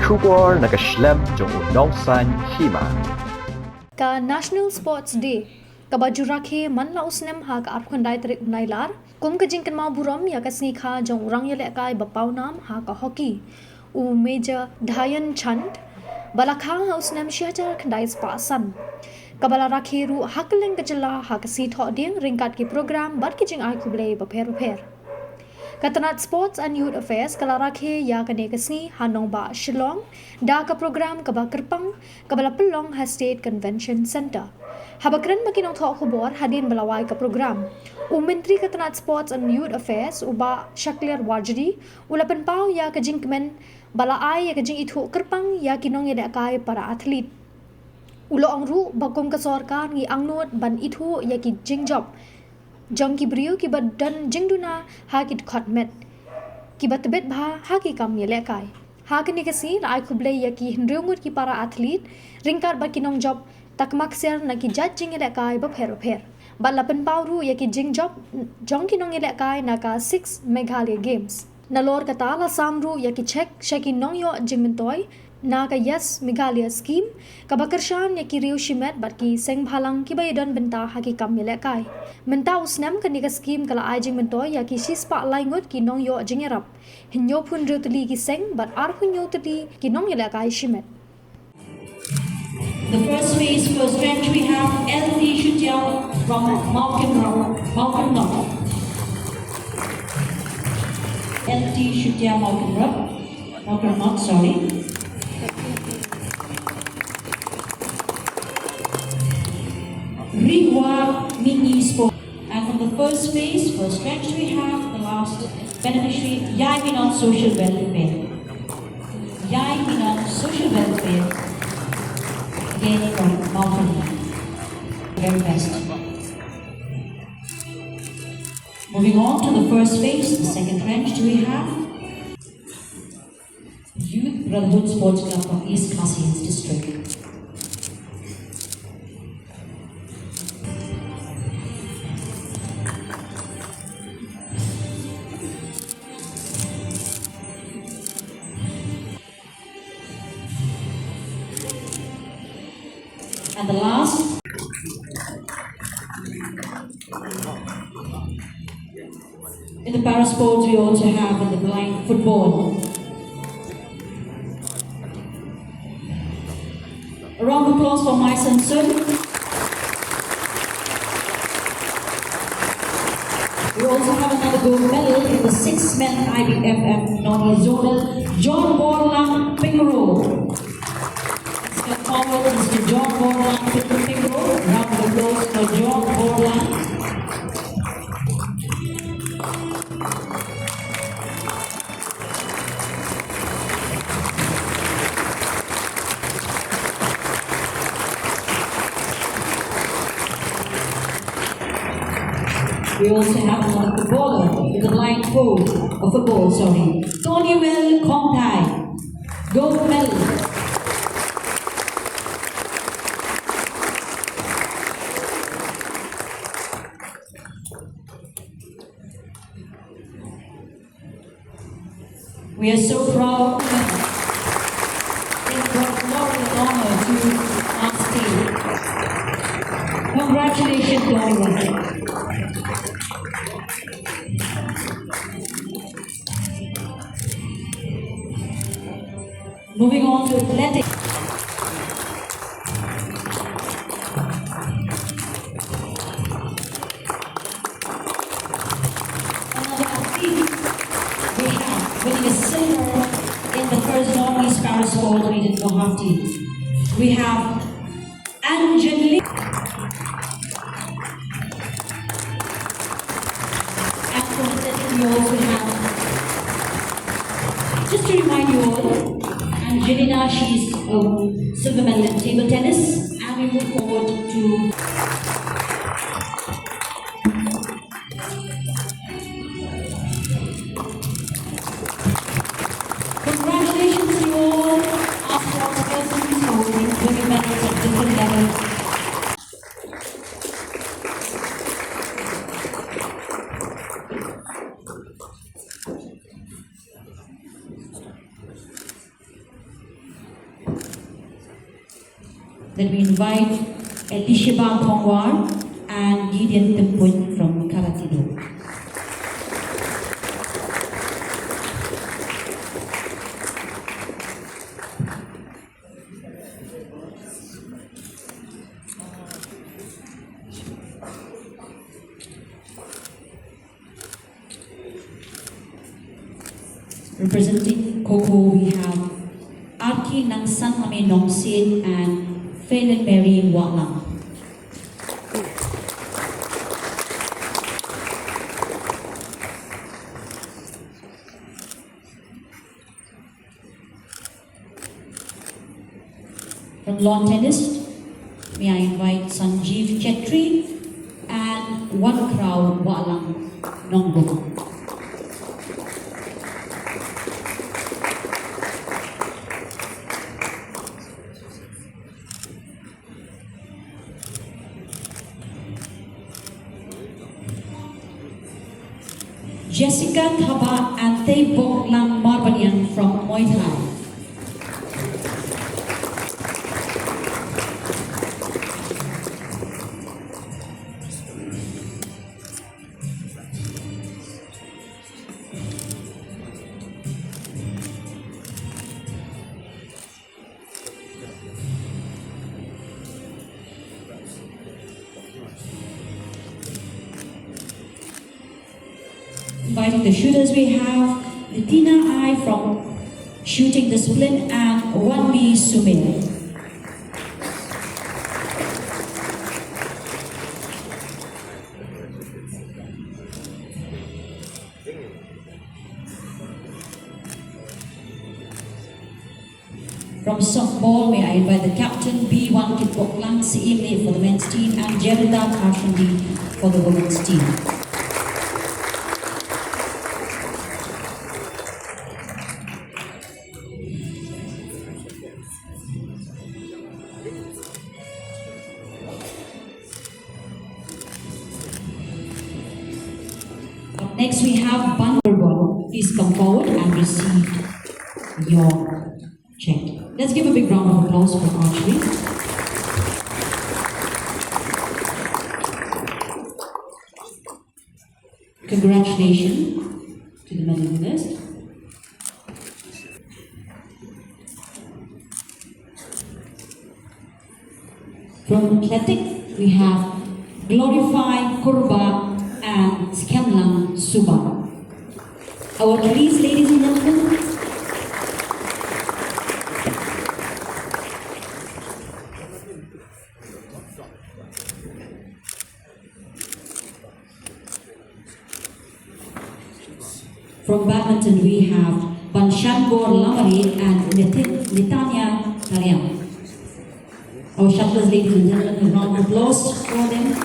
Shubor nakaslem jong unongsan Hima. Ka National Sports Day ka baju Rakhe man la usnem ha ka arkhundai tarik unailar kum ka jingkan mau burom ya ka snikha jong urang Ïalehkai bapau nam ha ka hockey u Major Dhayan Chand balakha ha usnem shiajar khandai spasan kabala Rakhe ru hakleng ka Jylla ha ka si tho ding ringkat ki program bat ki jing ai kuble baper ka Tnat Sports and Youth Affairs kala Rakhe ya ka ne kasni hanong ba Shillong da ka program ka ba Kerpang ka bala Pelong ha State Convention Center habakran makinong tho khubor hadin balawai ka program Menteri ka Tnat Sports and Youth Affairs uba Shakler Wajdi ulapan pau ya ka jingkmen bala ai ya ka jing ithu Kerpang ya kinong Ïalehkai para atlet ulo angru bagong ka sarkar ngi angnot ban ithu ya ki jing job jong ki brio ki badan jingduna ha ki khotmet ki batbet bha ha ki kam Ïalehkai ha ki nikasi ai khuble ya ki hinreungut ki para athlete ringkar ba kinong job takmak ser na ki judging Ïalehkai ba pher balapan pauru ya ki jing job jong kinong Ïalehkai na ka 6 Meghalaya Games nalor kata la samru ya ki Cheque nongyo jingmentoy na ka yes Meghalaya scheme ka bakarshan ya ki riu shimet bat ki seng bhalang ki baydon benta ha ki kam Ïalehkai menta usnam ka ni ka scheme kala ai jingmentoy ya ki sispa laingot ki nongyo jingerap hinyo phun riutli ki seng bat ar hunyo tli ki nong Ïalehkai shimet. The first phase, first trench, we have LT Shujao from Mountain Rock. LT Shujao Mountain Rock, sorry. Reward Mini Sport. And from the first phase, first trench, we have the last beneficiary, Yai Minon Social Welfare. Yai Minon Social Welfare. Again from Mountain. Very best. Moving on to the first phase, the second trench, we have Youth Brotherhood Sports Club from East Khasians District. And the last, in the para sports, we also have in the blind football. A round of applause for my son, sir. We also have another gold medal in the 6-men IBFF non-zonal John Borlang Pingro. Step forward, Mr. John Borlang Pingro. Round of applause for John Borlang. We also have another footballer with a blind pose of football, sorry. Nongialehkai Kongtai, gold medal. We are so proud and brought glory and honor to our state. Congratulations, Nongialehkai. Moving on to athletics. Another athlete we have winning a silver in the first Northeast Para Sport meet in Guwahati. We have Angelique. And from athletics we also have, just to remind you all, and Jylla, she's a silver medal in table tennis, and we move forward to congratulations to all our sports persons holding winning medals at different levels. Then we invite Elishabang Kongwar and Gideon Tempun from Karatido. Representing Coco, we have Arki Nang San Mame Nong Sin and Phelan Mary Walang. From lawn tennis, may I invite Sanjeev Chetri and One Crow Walang Nongbong. Jessica Thaba and Tay Bok Lang Marbanyang from Muay Thai. Inviting the shooters, we have Tina I from shooting discipline and 1B Sumil. From softball, may I invite the captain B1 Kitbok Lang Siimli for the men's team and Jerida Karshandi for the women's team. Next, we have Banderball. Please come forward and receive your check. Let's give a big round of applause for archery. Congratulations to the medal winners. From athletic, we have Glorify Kurba and Skemlang Suba. Our please, ladies and gentlemen. From badminton, we have Banshangor Lamari and Nitania Tariam. Our shuttlers, ladies and gentlemen, a round of applause for them.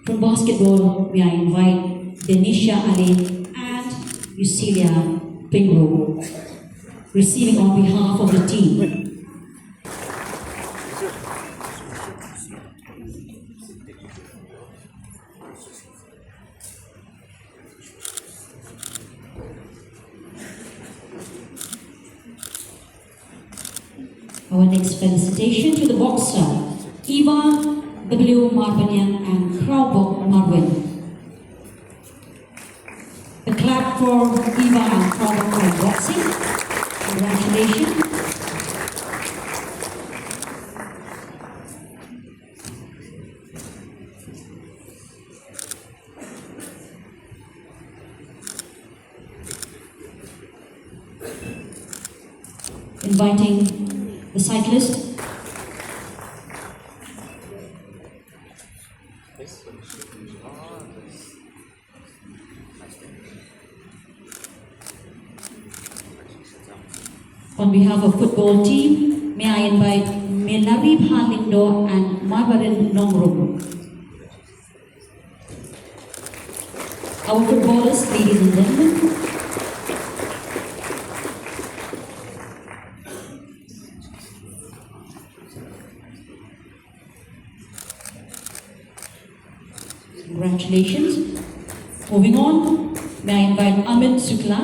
From basketball, may I invite Denisha Ali and Yusilia Pingro, receiving on behalf of the team. Our next felicitation to the boxer, Eva W. Marbanyan and Kraubok Marwin. A clap for Eva and Kraubok for boxing. Congratulations. Inviting the cyclist. On behalf of football team, may I invite Menarib Halindo and Marbarin Nongrum. Our footballers, ladies and gentlemen. Congratulations. Moving on, may I invite Amit Sukla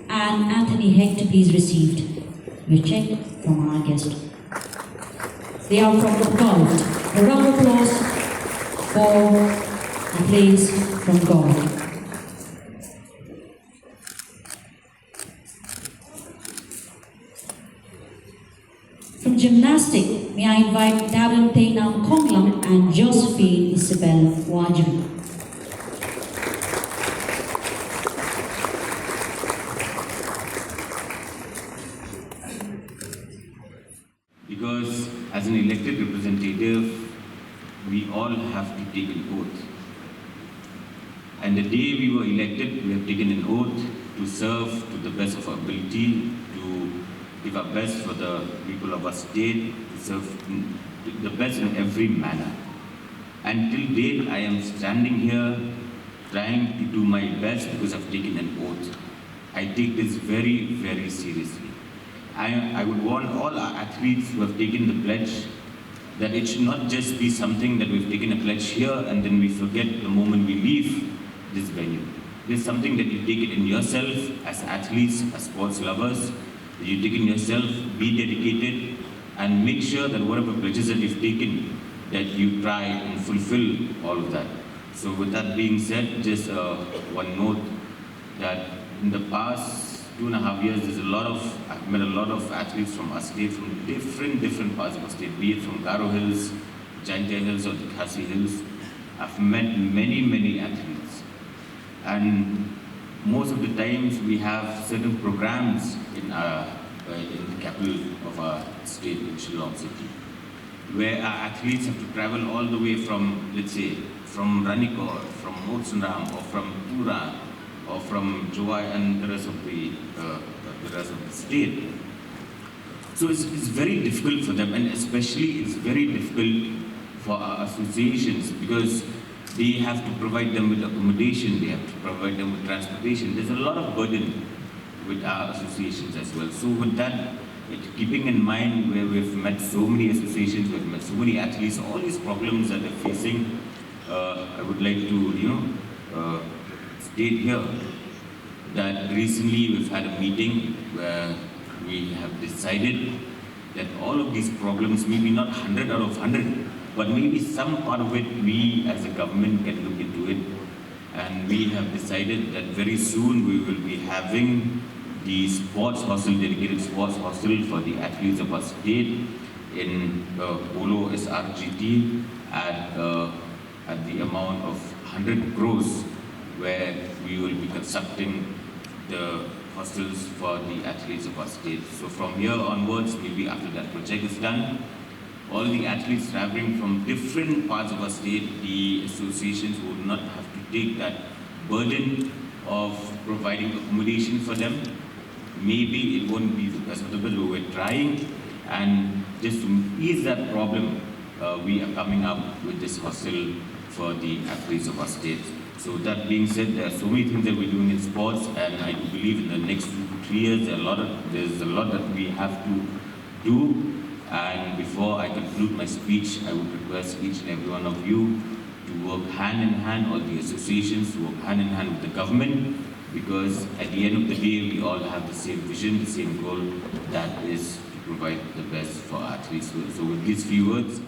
and Anthony Heck to please receive. with check from our guest. They are from God. A round of applause for a praise from God. From gymnastic, may I invite Darren Tainam Konglam and Josephine Isabel Wajri. Because as an elected representative, we all have to take an oath. And the day we were elected, we have taken an oath to serve to the best of our ability, to give our best for the people of our state, to serve the best in every manner. And till date, I am standing here trying to do my best because I've taken an oath. I take this very, very seriously. I would warn all our athletes who have taken the pledge that it should not just be something that we've taken a pledge here and then we forget the moment we leave this venue. It's something that you take it in yourself as athletes, as sports lovers, that you take it in yourself, be dedicated, and make sure that whatever pledges that you've taken, that you try and fulfill all of that. So with that being said, just one note that in the past 2.5 years, I've met a lot of athletes from our state, from different parts of our state, be it from Garo Hills, Jaintia Hills, or the Khasi Hills. I've met many athletes. And most of the times we have certain programs in the capital of our state, in Shillong City, where our athletes have to travel all the way from, let's say, from Ranikor, from Motsunram, or from Tura, or from Joy and the rest of the state. So it's very difficult for them, and especially it's very difficult for our associations because they have to provide them with accommodation, they have to provide them with transportation. There's a lot of burden with our associations as well. So with that, keeping in mind where we've met so many associations, we've met so many athletes, all these problems that they're facing, I would like to, state here that recently we've had a meeting where we have decided that all of these problems, maybe not 100 out of 100, but maybe some part of it we as a government can look into it. And we have decided that very soon we will be having the sports hostel, dedicated sports hostel for the athletes of our state in Polo SRGT at the amount of 100 crores, where we will be constructing the hostels for the athletes of our state. So from here onwards, maybe after that project is done, all the athletes traveling from different parts of our state, the associations would not have to take that burden of providing accommodation for them. Maybe it won't be as suitable, but we're trying, and just to ease that problem, we are coming up with this hostel for the athletes of our state. So that being said, there are so many things that we're doing in sports, and I believe in the next 2 to 3 years, there's a lot that we have to do. And before I conclude my speech, I would request each and every one of you to work hand in hand, all the associations to work hand in hand with the government, because at the end of the day, we all have the same vision, the same goal, that is to provide the best for our athletes. So with these few words,